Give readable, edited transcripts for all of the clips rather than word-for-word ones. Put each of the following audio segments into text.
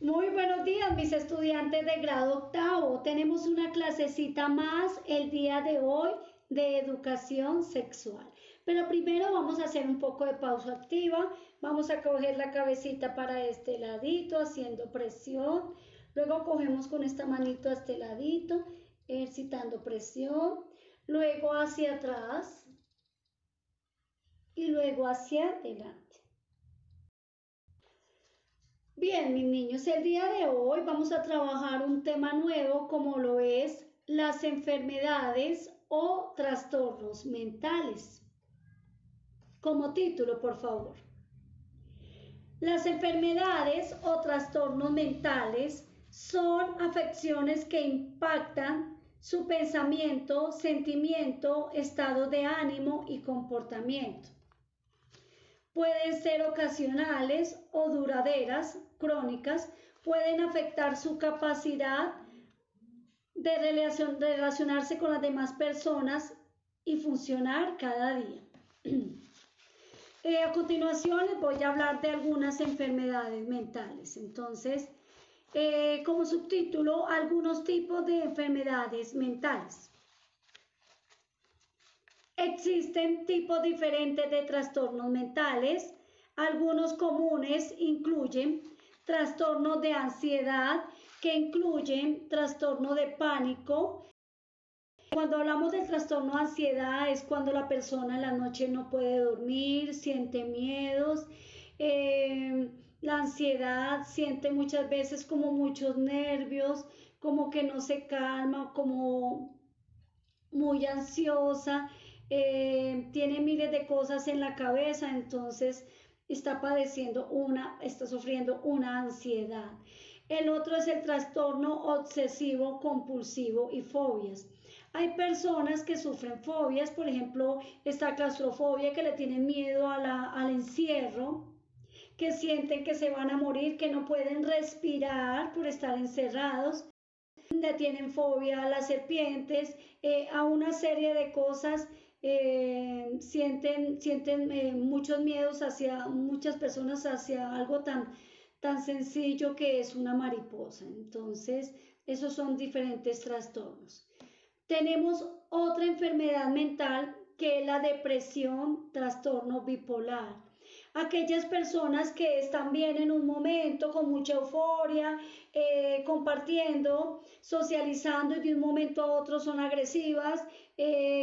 Muy buenos días, mis estudiantes de grado octavo. Tenemos una clasecita más el día de hoy de educación sexual. Pero primero vamos a hacer un poco de pausa activa. Vamos a coger la cabecita para este ladito, haciendo presión. Luego cogemos con esta manito a este ladito, ejercitando presión. Luego hacia atrás y luego hacia adelante. Bien, mis niños, el día de hoy vamos a trabajar un tema nuevo como lo es las enfermedades o trastornos mentales. Como título, por favor. Las enfermedades o trastornos mentales son afecciones que impactan su pensamiento, sentimiento, estado de ánimo y comportamiento. Pueden ser ocasionales o duraderas, crónicas, pueden afectar su capacidad de relacionarse con las demás personas y funcionar cada día. A continuación les voy a hablar de algunas enfermedades mentales. Entonces, como subtítulo, algunos tipos de enfermedades mentales. Existen tipos diferentes de trastornos mentales. Algunos comunes incluyen trastornos de ansiedad, que incluyen trastorno de pánico. Cuando hablamos del trastorno de ansiedad es cuando la persona en la noche no puede dormir, siente miedos. La ansiedad siente muchas veces como muchos nervios, como que no se calma, como muy ansiosa. Tiene miles de cosas en la cabeza, entonces está sufriendo una ansiedad. El otro es el trastorno obsesivo compulsivo y fobias. Hay personas que sufren fobias, por ejemplo, esta claustrofobia, que le tienen miedo al encierro, que sienten que se van a morir, que no pueden respirar por estar encerrados. Le tienen fobia a las serpientes, a una serie de cosas. Sienten muchos miedos muchas personas hacia algo tan sencillo que es una mariposa. Entonces, esos son diferentes trastornos. Tenemos otra enfermedad mental que es la depresión, trastorno bipolar. Aquellas personas que están bien en un momento, con mucha euforia, compartiendo, socializando, y de un momento a otro son agresivas,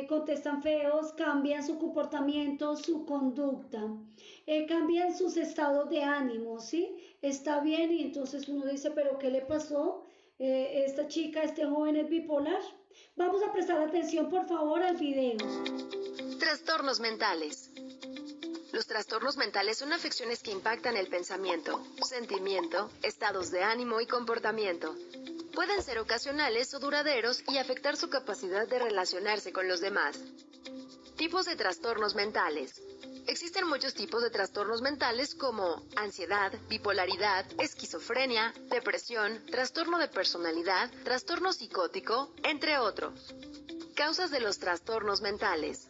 contestan feos, cambian su comportamiento, su conducta, cambian sus estados de ánimo, ¿sí? Está bien y entonces uno dice, ¿pero qué le pasó? Esta chica, este joven es bipolar. Vamos a prestar atención, por favor, al video. Trastornos mentales. Los trastornos mentales son afecciones que impactan el pensamiento, sentimiento, estados de ánimo y comportamiento. Pueden ser ocasionales o duraderos y afectar su capacidad de relacionarse con los demás. Tipos de trastornos mentales. Existen muchos tipos de trastornos mentales como ansiedad, bipolaridad, esquizofrenia, depresión, trastorno de personalidad, trastorno psicótico, entre otros. Causas de los trastornos mentales.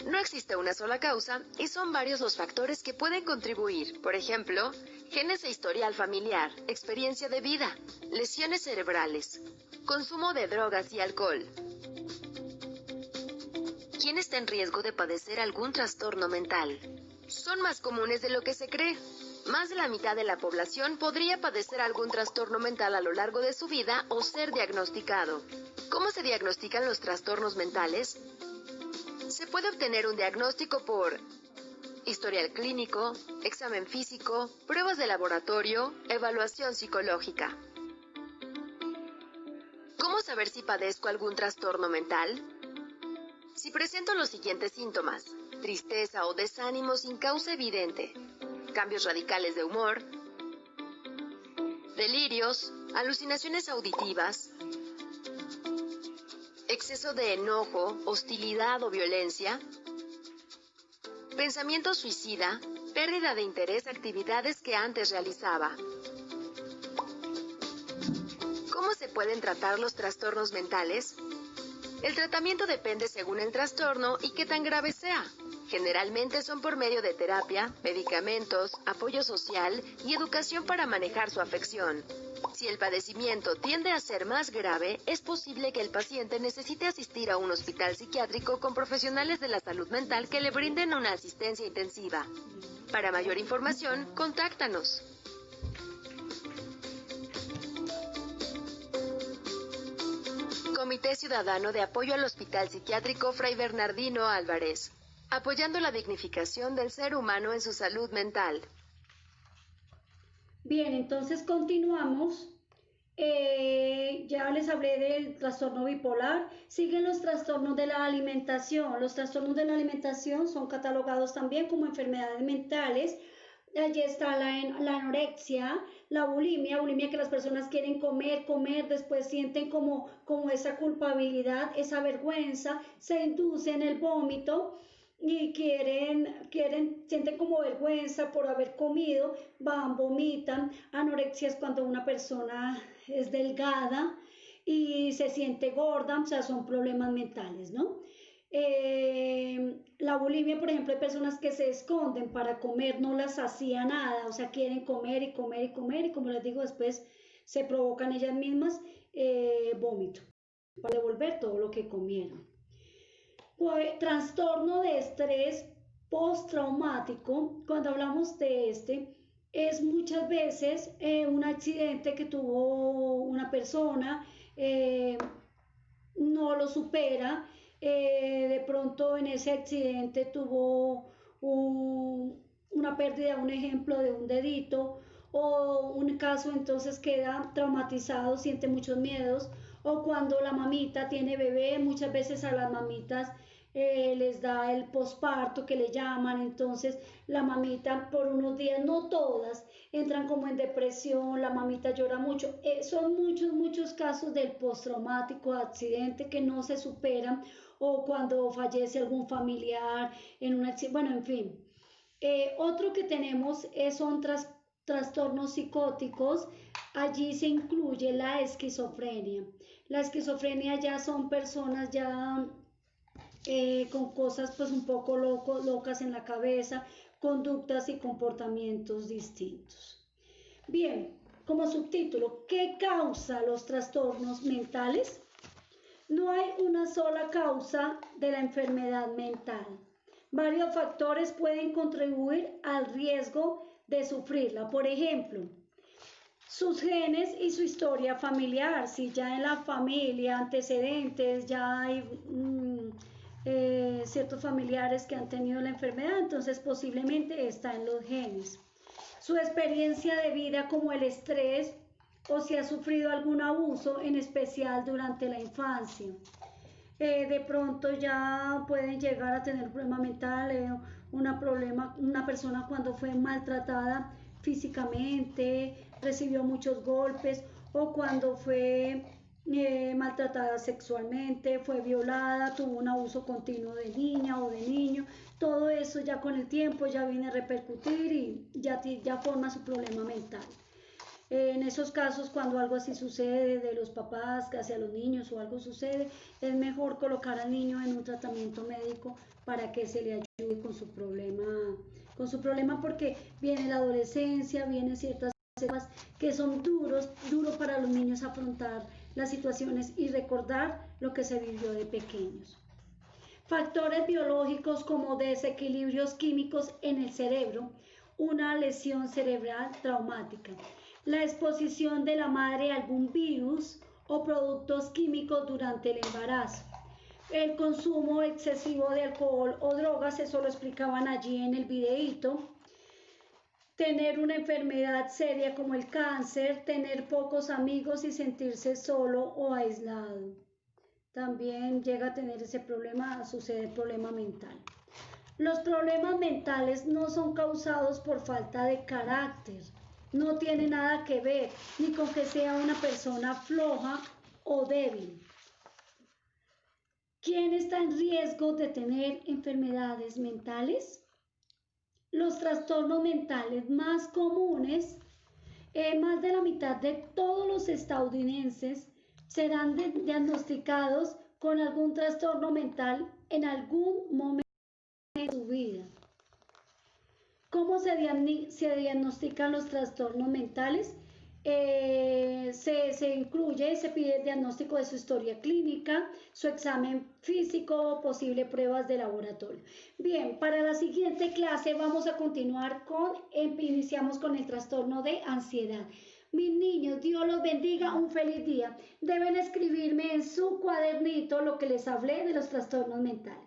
No existe una sola causa y son varios los factores que pueden contribuir. Por ejemplo, genes e historial familiar, experiencia de vida, lesiones cerebrales, consumo de drogas y alcohol. ¿Quién está en riesgo de padecer algún trastorno mental? Son más comunes de lo que se cree. Más de la mitad de la población podría padecer algún trastorno mental a lo largo de su vida o ser diagnosticado. ¿Cómo se diagnostican los trastornos mentales? Se puede obtener un diagnóstico por historial clínico, examen físico, pruebas de laboratorio, evaluación psicológica. ¿Cómo saber si padezco algún trastorno mental? Si presento los siguientes síntomas: tristeza o desánimo sin causa evidente, cambios radicales de humor, delirios, alucinaciones auditivas, exceso de enojo, hostilidad o violencia, pensamiento suicida, pérdida de interés en actividades que antes realizaba. ¿Cómo se pueden tratar los trastornos mentales? El tratamiento depende según el trastorno y qué tan grave sea. Generalmente son por medio de terapia, medicamentos, apoyo social y educación para manejar su afección. Si el padecimiento tiende a ser más grave, es posible que el paciente necesite asistir a un hospital psiquiátrico con profesionales de la salud mental que le brinden una asistencia intensiva. Para mayor información, contáctanos. Comité Ciudadano de Apoyo al Hospital Psiquiátrico Fray Bernardino Álvarez, apoyando la dignificación del ser humano en su salud mental. Bien, entonces continuamos. Ya les hablé del trastorno bipolar. Siguen los trastornos de la alimentación. Los trastornos de la alimentación son catalogados también como enfermedades mentales. Allí está la anorexia, la bulimia que las personas quieren comer, después sienten como esa culpabilidad, esa vergüenza, se inducen el vómito y sienten como vergüenza por haber comido, vomitan. Anorexia es cuando una persona es delgada y se siente gorda, o sea, son problemas mentales, ¿no? La bulimia, por ejemplo, hay personas que se esconden para comer, no las hacía nada, o sea, quieren comer y comer y comer y como les digo, después se provocan ellas mismas vómito para devolver todo lo que comieron. Pues, trastorno de estrés postraumático, cuando hablamos de es muchas veces un accidente que tuvo una persona, no lo supera, de pronto en ese accidente tuvo una pérdida, un ejemplo de un dedito, o un caso entonces queda traumatizado, siente muchos miedos, o cuando la mamita tiene bebé, muchas veces a las mamitas les da el posparto que le llaman, entonces la mamita por unos días, no todas, entran como en depresión, la mamita llora mucho. Son muchos casos del postraumático, accidente que no se superan, o cuando fallece algún familiar en un accidente, bueno, en fin. Otro que tenemos son trastornos psicóticos. Allí se incluye la esquizofrenia. La esquizofrenia ya son personas ya con cosas pues un poco locas en la cabeza, conductas y comportamientos distintos. Bien, como subtítulo, ¿qué causa los trastornos mentales? No hay una sola causa de la enfermedad mental. Varios factores pueden contribuir al riesgo de sufrirla. Por ejemplo, sus genes y su historia familiar. Si ya en la familia, antecedentes, ya hay ciertos familiares que han tenido la enfermedad, entonces posiblemente está en los genes. Su experiencia de vida, como el estrés, o si ha sufrido algún abuso, en especial durante la infancia. De pronto ya pueden llegar a tener un problema mental, una persona cuando fue maltratada físicamente, recibió muchos golpes, o cuando fue maltratada sexualmente, fue violada, tuvo un abuso continuo de niña o de niño. Todo eso ya con el tiempo ya viene a repercutir y ya forma su problema mental. En esos casos, cuando algo así sucede de los papás hacia los niños o algo sucede, es mejor colocar al niño en un tratamiento médico para que se le ayude con su problema, porque viene la adolescencia, vienen ciertas cosas que son duro para los niños afrontar las situaciones y recordar lo que se vivió de pequeños. Factores biológicos como desequilibrios químicos en el cerebro, una lesión cerebral traumática, la exposición de la madre a algún virus o productos químicos durante el embarazo, el consumo excesivo de alcohol o drogas, eso lo explicaban allí en el videíto, tener una enfermedad seria como el cáncer, tener pocos amigos y sentirse solo o aislado. También llega a tener ese problema, sucede el problema mental. Los problemas mentales no son causados por falta de carácter, no tiene nada que ver ni con que sea una persona floja o débil. ¿Quién está en riesgo de tener enfermedades mentales? Los trastornos mentales más comunes, más de la mitad de todos los estadounidenses serán diagnosticados con algún trastorno mental en algún momento de su vida. ¿Cómo se diagnostican los trastornos mentales? Se pide el diagnóstico de su historia clínica, su examen físico, posible pruebas de laboratorio. Bien, para la siguiente clase vamos a continuar iniciamos con el trastorno de ansiedad. Mis niños, Dios los bendiga, un feliz día. Deben escribirme en su cuadernito lo que les hablé de los trastornos mentales.